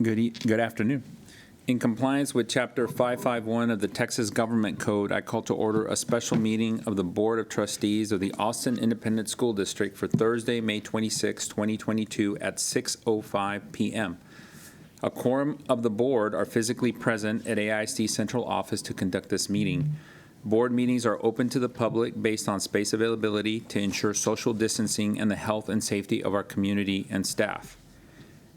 Good afternoon. In compliance with Chapter 551 of the Texas Government Code, I call to order a special meeting of the Board of Trustees of the Austin Independent School District for Thursday, May 26, 2022 at 6:05 p.m. A quorum of the board are physically present at AISD Central Office to conduct this meeting. Board meetings are open to the public based on space availability to ensure social distancing and the health and safety of our community and staff.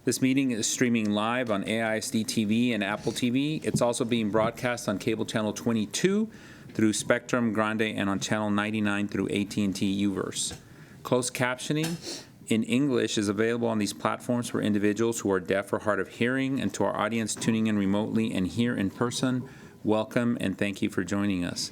This meeting is streaming live on AISD TV and Apple TV. It's also being broadcast on cable channel 22 through Spectrum Grande and on channel 99 through AT&T UVerse. Closed captioning in English is available on these platforms for individuals who are deaf or hard of hearing, and to our audience tuning in remotely and here in person, welcome and thank you for joining us.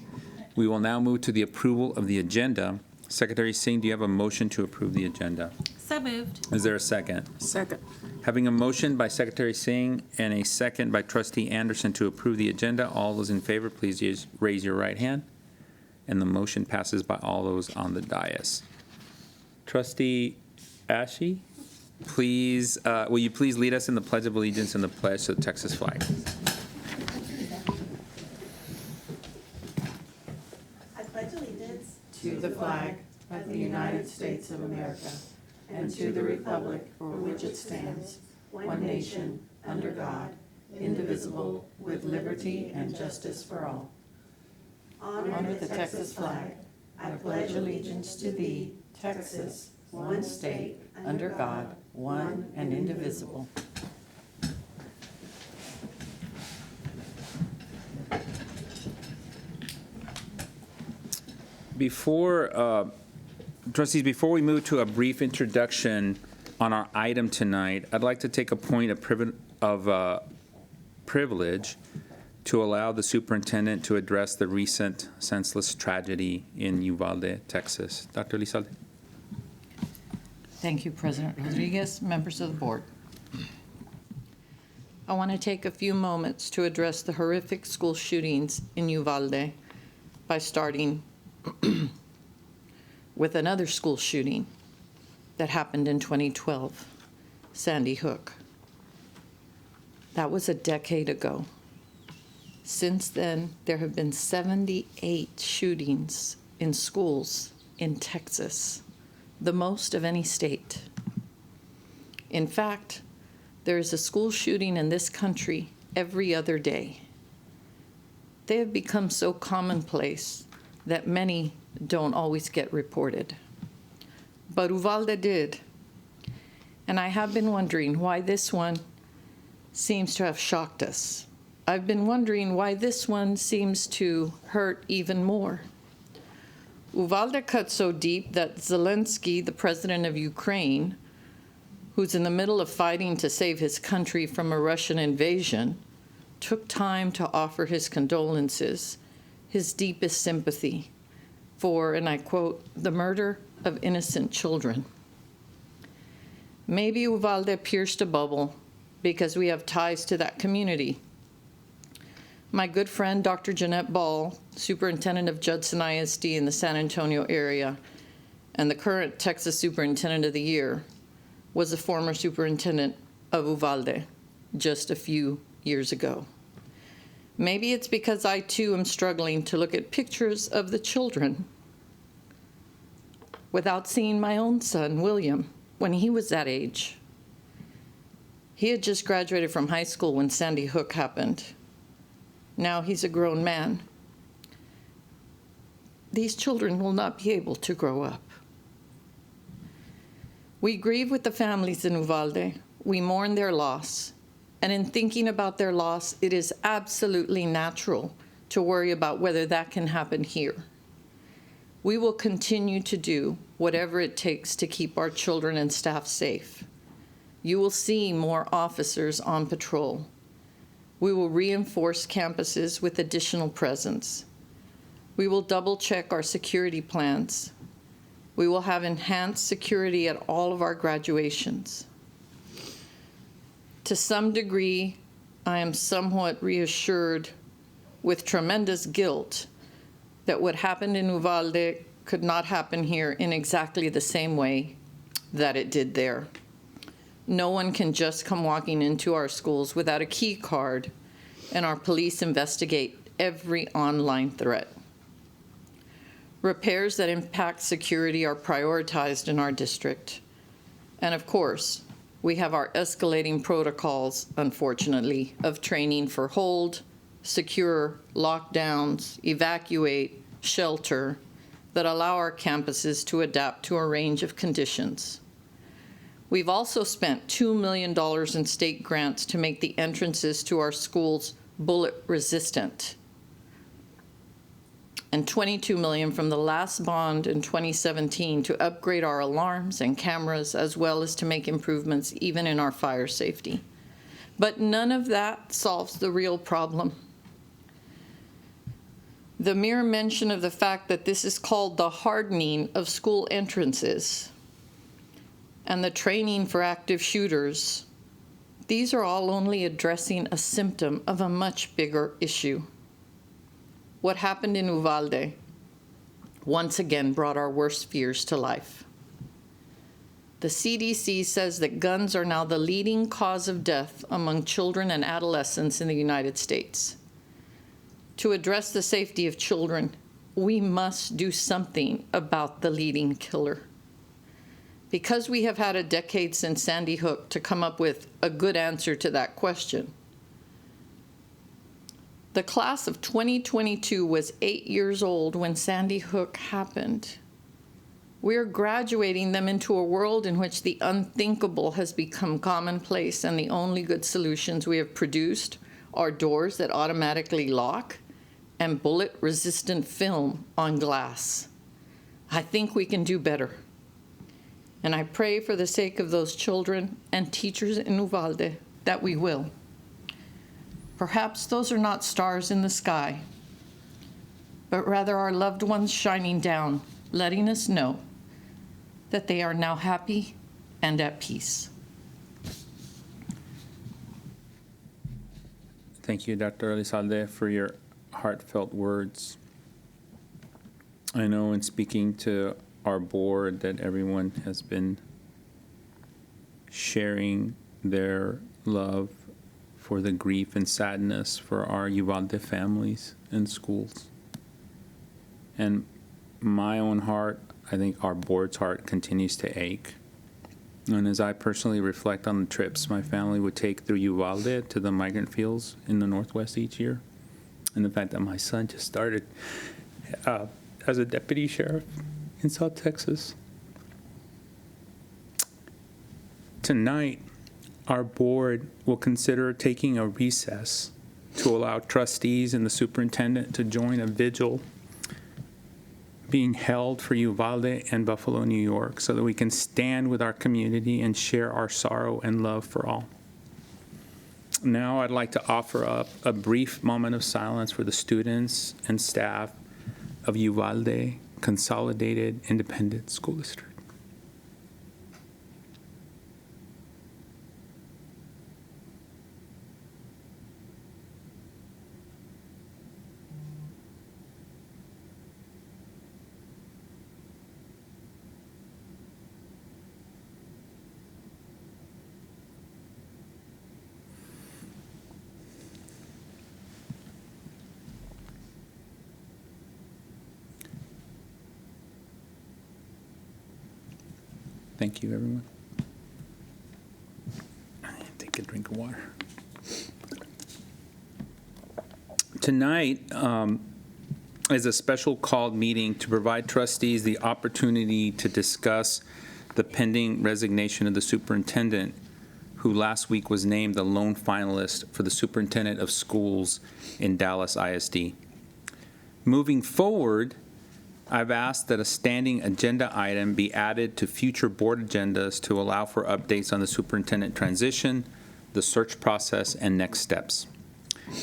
We will now move to the approval of the agenda. Secretary Singh, do you have a motion to approve the agenda? So moved. Is there a second? Second. Having a motion by Secretary Singh and a second by Trustee Anderson to approve the agenda, all those in favor, please raise your right hand. And the motion passes by all those on the dais. Trustee Ashe, please, will you please lead us in the Pledge of Allegiance and the pledge to the Texas flag? I pledge allegiance To the flag of the United States of America and to the republic for which it stands, one nation, under God, indivisible, with liberty and justice for all. Honor the Texas flag. I pledge allegiance to thee, Texas, one state, under God, one and indivisible. Trustees, before we move to a brief introduction on our item tonight, I'd like to take a point of privilege to allow the superintendent to address the recent senseless tragedy in Uvalde, Texas. Dr. Elizalde. Thank you, President Rodriguez, members of the board. I want to take a few moments to address the horrific school shootings in Uvalde by starting with another school shooting that happened in 2012, Sandy Hook. That was a decade ago. Since then, there have been 78 shootings in schools in Texas, the most of any state. In fact, there is a school shooting in this country every other day. They have become so commonplace that many don't always get reported. But Uvalde did. And I have been wondering why this one seems to have shocked us. I've been wondering why this one seems to hurt even more. Uvalde cut so deep that Zelensky, the president of Ukraine, who's in the middle of fighting to save his country from a Russian invasion, took time to offer his condolences, his deepest sympathy for, and I quote, the murder of innocent children. Maybe Uvalde pierced a bubble because we have ties to that community. My good friend, Dr. Jeanette Ball, superintendent of Judson ISD in the San Antonio area, and the current Texas Superintendent of the Year, was a former superintendent of Uvalde just a few years ago. Maybe it's because I too am struggling to look at pictures of the children without seeing my own son, William, when he was that age. He had just graduated from high school when Sandy Hook happened. Now he's a grown man. These children will not be able to grow up. We grieve with the families in Uvalde. We mourn their loss. And in thinking about their loss, it is absolutely natural to worry about whether that can happen here. We will continue to do whatever it takes to keep our children and staff safe. You will see more officers on patrol. We will reinforce campuses with additional presence. We will double-check our security plans. We will have enhanced security at all of our graduations. To some degree, I am somewhat reassured with tremendous guilt that what happened in Uvalde could not happen here in exactly the same way that it did there. No one can just come walking into our schools without a key card, and our police investigate every online threat. Repairs that impact security are prioritized in our district. And of course, we have our escalating protocols, unfortunately, of training for hold, secure, lockdowns, evacuate, shelter, that allow our campuses to adapt to a range of conditions. We've also spent $2 million in state grants to make the entrances to our schools bullet resistant, and $22 million from the last bond in 2017 to upgrade our alarms and cameras, as well as to make improvements even in our fire safety. But none of that solves the real problem. The mere mention of the fact that this is called the hardening of school entrances and the training for active shooters, these are all only addressing a symptom of a much bigger issue. What happened in Uvalde once again brought our worst fears to life. The CDC says that guns are now the leading cause of death among children and adolescents in the United States. To address the safety of children, we must do something about the leading killer. Because we have had a decade since Sandy Hook to come up with a good answer to that question. The class of 2022 was 8 years old when Sandy Hook happened. We're graduating them into a world in which the unthinkable has become commonplace, and the only good solutions we have produced are doors that automatically lock and bullet-resistant film on glass. I think we can do better. And I pray for the sake of those children and teachers in Uvalde that we will. Perhaps those are not stars in the sky, but rather our loved ones shining down, letting us know that they are now happy and at peace. Thank you, Dr. Elizalde, for your heartfelt words. I know in speaking to our board that everyone has been sharing their love for the grief and sadness for our Uvalde families and schools. And my own heart, I think our board's heart continues to ache. And as I personally reflect on the trips my family would take through Uvalde to the migrant fields in the Northwest each year, and the fact that my son just started as a deputy sheriff in South Texas. Tonight, our board will consider taking a recess to allow trustees and the superintendent to join a vigil being held for Uvalde and Buffalo, New York, so that we can stand with our community and share our sorrow and love for all. Now I'd like to offer up a brief moment of silence for the students and staff of Uvalde Consolidated Independent School District. Thank you, everyone. Take a drink of water. Tonight is a special called meeting to provide trustees the opportunity to discuss the pending resignation of the superintendent, who last week was named the lone finalist for the superintendent of schools in Dallas ISD. Moving forward, I've asked that a standing agenda item be added to future board agendas to allow for updates on the superintendent transition, the search process, and next steps.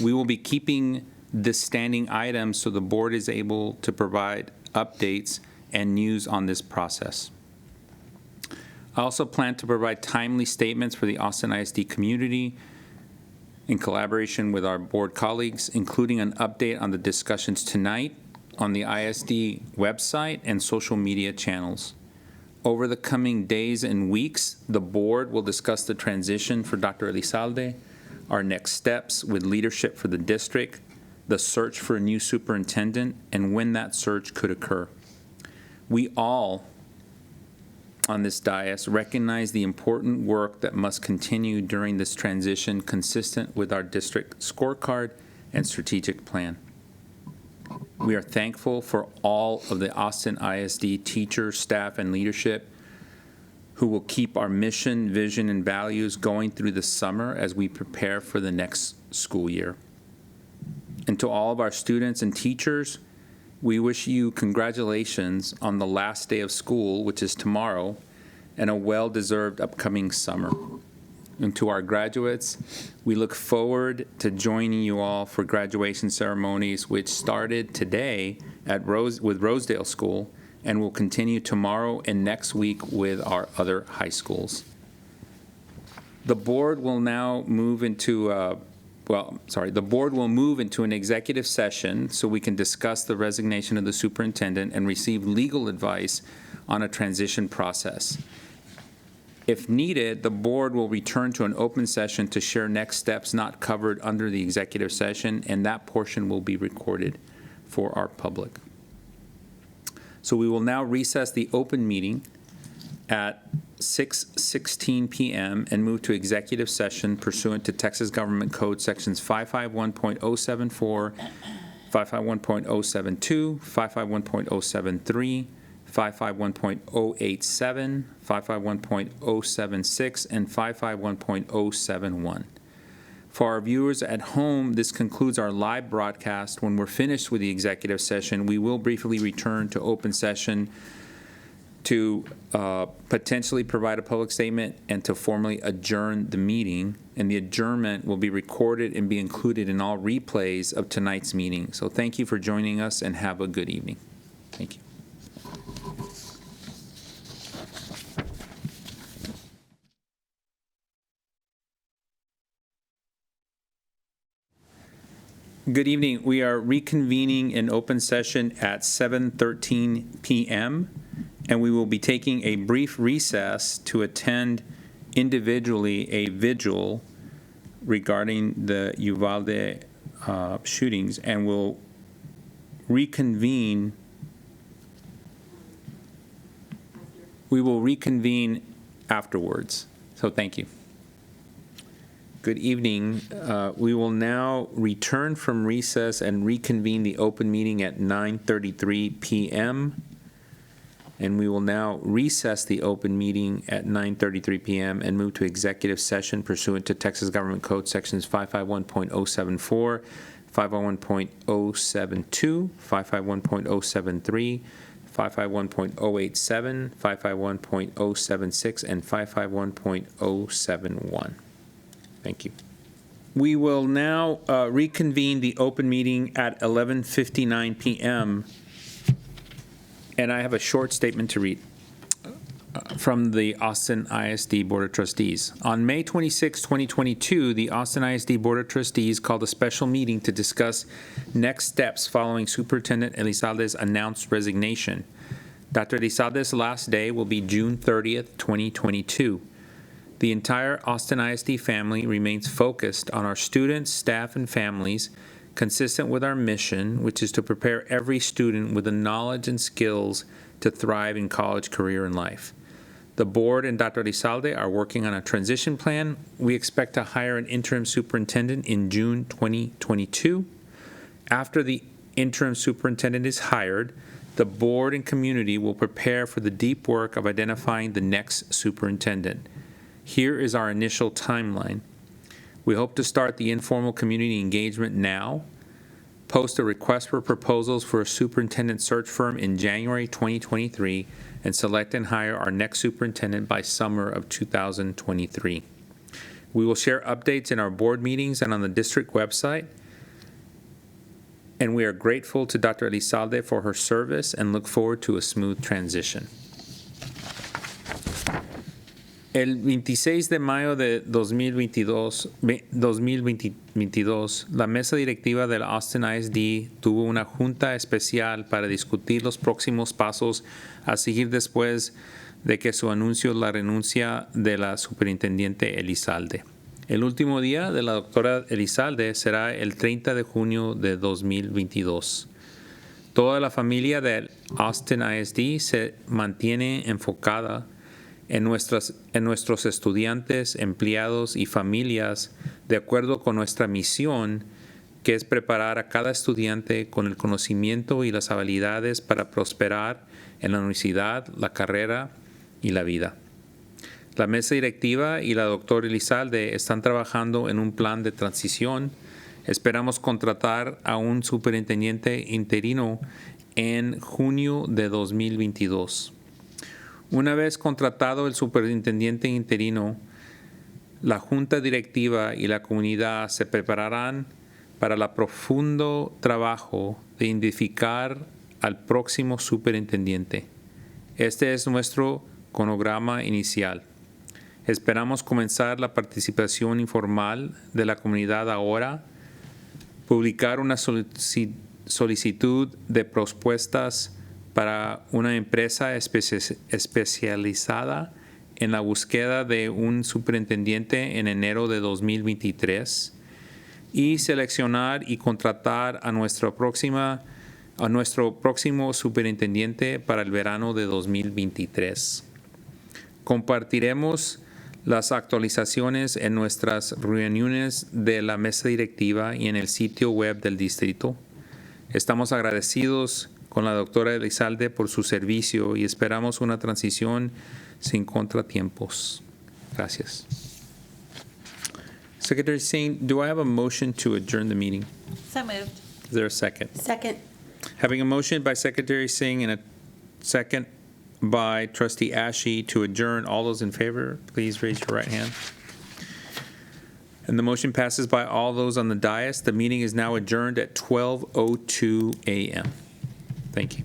We will be keeping this standing item so the board is able to provide updates and news on this process. I also plan to provide timely statements for the Austin ISD community in collaboration with our board colleagues, including an update on the discussions tonight on the ISD website and social media channels. Over the coming days and weeks, the board will discuss the transition for Dr. Elizalde, our next steps with leadership for the district, the search for a new superintendent, and when that search could occur. We all on this dais recognize the important work that must continue during this transition consistent with our district scorecard and strategic plan. We are thankful for all of the Austin ISD teachers, staff, and leadership who will keep our mission, vision, and values going through the summer as we prepare for the next school year. And to all of our students and teachers, we wish you congratulations on the last day of school, which is tomorrow, and a well-deserved upcoming summer. And to our graduates, we look forward to joining you all for graduation ceremonies, which started today with Rosedale School and will continue tomorrow and next week with our other high schools. The board will now move into the board will move into an executive session so we can discuss the resignation of the superintendent and receive legal advice on a transition process. If needed, the board will return to an open session to share next steps not covered under the executive session, and that portion will be recorded for our public. So we will now recess the open meeting at 6:16 p.m. and move to executive session pursuant to Texas Government Code Sections 551.074, 551.072, 551.073, 551.087, 551.076, and 551.071. For our viewers at home, this concludes our live broadcast. When we're finished with the executive session, we will briefly return to open session to potentially provide a public statement and to formally adjourn the meeting. And the adjournment will be recorded and be included in all replays of tonight's meeting. So thank you for joining us and have a good evening. Thank you. Good evening. We are reconvening in open session at 7:13 p.m. and we will be taking a brief recess to attend individually a vigil regarding the Uvalde shootings, and we'll reconvene. We will reconvene afterwards. So thank you. Good evening. We will now return from recess and reconvene the open meeting at 9:33 p.m. And we will now recess the open meeting at 9:33 p.m. and move to executive session pursuant to Texas Government Code Sections 551.074, 551.072, 551.073, 551.087, 551.076, and 551.071. Thank you. We will now reconvene the open meeting at 11:59 p.m. And I have a short statement to read from the Austin ISD Board of Trustees. On May 26, 2022, the Austin ISD Board of Trustees called a special meeting to discuss next steps following Superintendent Elizalde's announced resignation. Dr. Elizalde's last day will be June 30th, 2022. The entire Austin ISD family remains focused on our students, staff, and families, consistent with our mission, which is to prepare every student with the knowledge and skills to thrive in college, career, and life. The board and Dr. Elizalde are working on a transition plan. We expect to hire an interim superintendent in June 2022. After the interim superintendent is hired, the board and community will prepare for the deep work of identifying the next superintendent. Here is our initial timeline. We hope to start the informal community engagement now, post a request for proposals for a superintendent search firm in January 2023, and select and hire our next superintendent by summer of 2023. We will share updates in our board meetings and on the district website. And we are grateful to Dr. Elizalde for her service and look forward to a smooth transition. El 26 de mayo de 2022, la mesa directiva del Austin ISD tuvo una junta especial para discutir los próximos pasos a seguir después de que su anuncio la renuncia de la superintendente Elizalde. El último día de la doctora Elizalde será el 30 de junio de 2022. Toda la familia del Austin ISD se mantiene enfocada en nuestros estudiantes, empleados y familias de acuerdo con nuestra misión, que es preparar a cada estudiante con el conocimiento y las habilidades para prosperar en la universidad, la carrera y la vida. La mesa directiva y la doctora Elizalde están trabajando en un plan de transición. Esperamos contratar a un superintendente interino en junio de 2022. Una vez contratado el superintendente interino, la junta directiva y la comunidad se prepararán para el profundo trabajo de identificar al próximo superintendente. Este es nuestro cronograma inicial. Esperamos comenzar la participación informal de la comunidad ahora, publicar una solicitud de propuestas para una empresa especializada en la búsqueda de un superintendente en enero de 2023 y seleccionar y contratar a nuestro próximo superintendente para el verano de 2023. Compartiremos las actualizaciones en nuestras reuniones de la mesa directiva y en el sitio web del distrito. Estamos agradecidos con la doctora Elizalde por su servicio y esperamos una transición sin contratiempos. Gracias. Secretary Singh, do I have a motion to adjourn the meeting? So moved. Is there a second? Second. Having a motion by Secretary Singh and a second by Trustee Ashe to adjourn, all those in favor, please raise your right hand. And the motion passes by all those on the dais. The meeting is now adjourned at 12:02 a.m. Thank you.